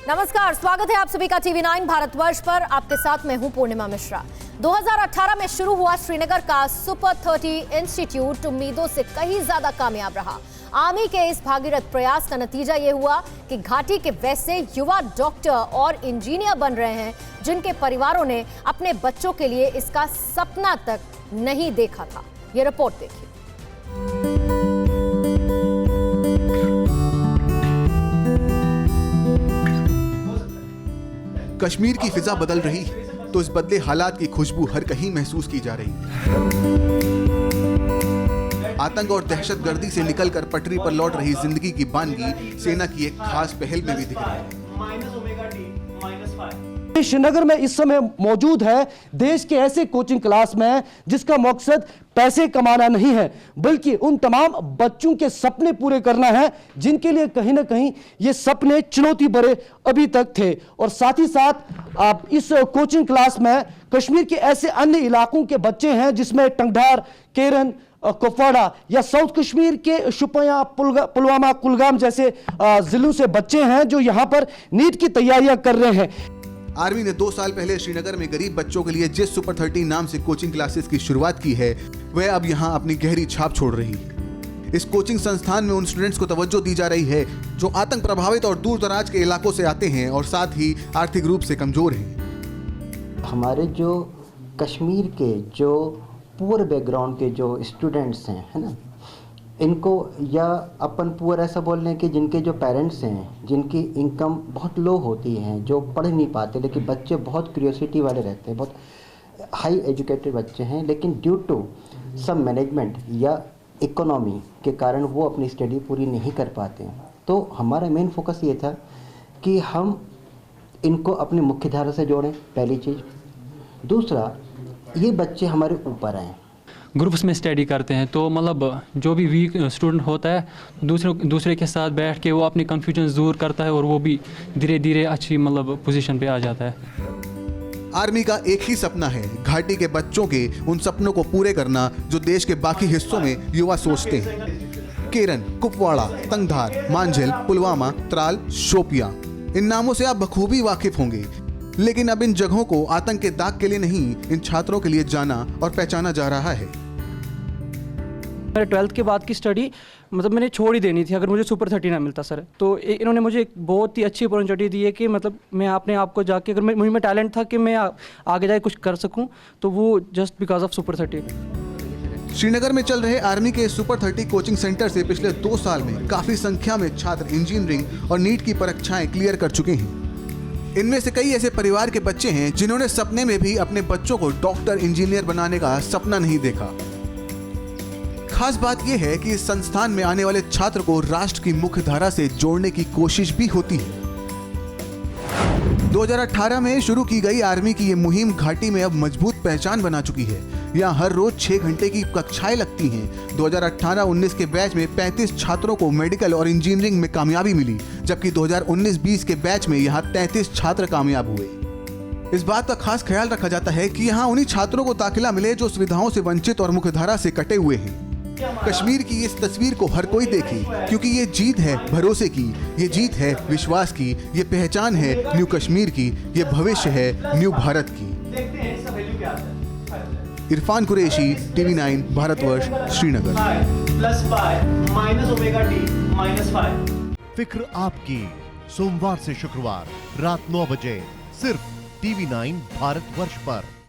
नमस्कार, स्वागत है आप सभी का टीवी 9 भारतवर्ष पर। आपके साथ मैं हूं पूर्णिमा मिश्रा। 2018 में शुरू हुआ श्रीनगर का सुपर 30 इंस्टीट्यूट उम्मीदों से कहीं ज्यादा कामयाब रहा। आर्मी के इस भागीरथ प्रयास का नतीजा ये हुआ कि घाटी के वैसे युवा डॉक्टर और इंजीनियर बन रहे हैं जिनके परिवारों ने अपने बच्चों के लिए इसका सपना तक नहीं देखा था। ये रिपोर्ट देखिए। कश्मीर की फिजा बदल रही है तो इस बदले हालात की खुशबू हर कहीं महसूस की जा रही है। आतंक और दहशतगर्दी से निकलकर पटरी पर लौट रही जिंदगी की बानगी सेना की एक खास पहल में भी दिख रही है। श्रीनगर में इस समय मौजूद है देश के ऐसे कोचिंग क्लास में जिसका मकसद पैसे कमाना नहीं है बल्कि उन तमाम बच्चों के सपने पूरे करना है जिनके लिए कहीं ना कहीं ये सपने चुनौती भरे अभी तक थे। और साथ ही साथ आप इस कोचिंग क्लास में कश्मीर के ऐसे अन्य इलाकों के बच्चे हैं जिसमें टंगधार, केरन, कुपवाड़ा या साउथ कश्मीर के शुपियां, पुलवामा, कुलगाम जैसे जिलों से बच्चे हैं जो यहाँ पर नीट की तैयारियां कर रहे हैं। आर्मी ने 2 साल पहले श्रीनगर में गरीब बच्चों के लिए जिस सुपर 30 नाम से कोचिंग क्लासेस की शुरुआत की है वह अब यहां अपनी गहरी छाप छोड़ रही है। इस कोचिंग संस्थान में उन स्टूडेंट्स को तवज्जो दी जा रही है जो आतंक प्रभावित और दूर दराज के इलाकों से आते हैं और साथ ही आर्थिक रूप से कमजोर हैं। हमारे जो कश्मीर के जो पुअर बैकग्राउंड के जो स्टूडेंट्स हैं, है ना, इनको या अपन पुअर ऐसा बोल रहे हैं कि जिनके जो पेरेंट्स हैं जिनकी इनकम बहुत लो होती है, जो पढ़ नहीं पाते, लेकिन बच्चे बहुत क्यूरियोसिटी वाले रहते हैं, बहुत हाई एजुकेटेड बच्चे हैं, लेकिन ड्यू टू सब मैनेजमेंट या इकोनॉमी के कारण वो अपनी स्टडी पूरी नहीं कर पाते हैं। तो हमारा मेन फोकस ये था कि हम इनको अपनी मुख्य धारा से जोड़ें, पहली चीज़। दूसरा, ये बच्चे हमारे ऊपर आएँ, ग्रुप्स में स्टडी करते हैं तो मतलब जो भी वीक स्टूडेंट होता है दूसरे के साथ बैठ के वो अपनी कन्फ्यूजन दूर करता है और वो भी धीरे धीरे अच्छी मतलब पोजीशन पे आ जाता है। आर्मी का एक ही सपना है घाटी के बच्चों के उन सपनों को पूरे करना जो देश के बाकी हिस्सों में युवा सोचते हैं। केरन, कुपवाड़ा, तंगधार, मांझिल, पुलवामा, त्राल, शोपियां, इन नामों से आप बखूबी वाकिफ होंगे, लेकिन अब इन जगहों को आतंक के दाग के लिए नहीं, इन छात्रों के लिए जाना और पहचाना जा रहा है। मेरे 12th के बाद की स्टडी मतलब मैंने छोड़ ही देनी थी अगर मुझे सुपर 30 ना मिलता सर। तो इन्होंने मुझे एक बहुत ही अच्छी अपॉर्चुनिटी दी है कि मतलब मैं अपने आप को जाके अगर मुझ में टैलेंट था कि मैं आगे जाके कुछ कर सकूं, तो वो just because of super 30। Srinagar में चल रहे आर्मी के सुपर 30 कोचिंग सेंटर से पिछले 2 साल में काफी संख्या में छात्र इंजीनियरिंग और नीट की परीक्षाएं क्लियर कर चुके हैं। इनमें से कई ऐसे परिवार के बच्चे हैं जिन्होंने सपने में भी अपने बच्चों को डॉक्टर, इंजीनियर बनाने का सपना नहीं देखा। खास बात यह है कि इस संस्थान में आने वाले छात्र को राष्ट्र की मुख्य धारा से जोड़ने की कोशिश भी होती है। 2018 में शुरू की गई आर्मी की ये मुहिम घाटी में अब मजबूत पहचान बना चुकी है। यहाँ हर रोज 6 घंटे की कक्षाएं लगती हैं। 2018-19 के बैच में 35 छात्रों को मेडिकल और इंजीनियरिंग में कामयाबी मिली, जबकि 2019-20 के बैच में यहाँ 33 छात्र कामयाब हुए। इस बात का खास ख्याल रखा जाता है कि यहाँ उन्हीं छात्रों को दाखिला मिले जो सुविधाओं से वंचित और मुख्यधारा से कटे हुए हैं। कश्मीर की इस तस्वीर को हर कोई देखे क्योंकि ये जीत है भरोसे की, ये जीत है विश्वास की, ये पहचान है न्यू कश्मीर की, ये भविष्य है न्यू भारत की। इरफान कुरैशी, टीवी 9 भारतवर्ष, श्रीनगर। फिक्र आपकी, सोमवार से शुक्रवार रात 9 बजे सिर्फ टीवी 9 भारतवर्ष पर।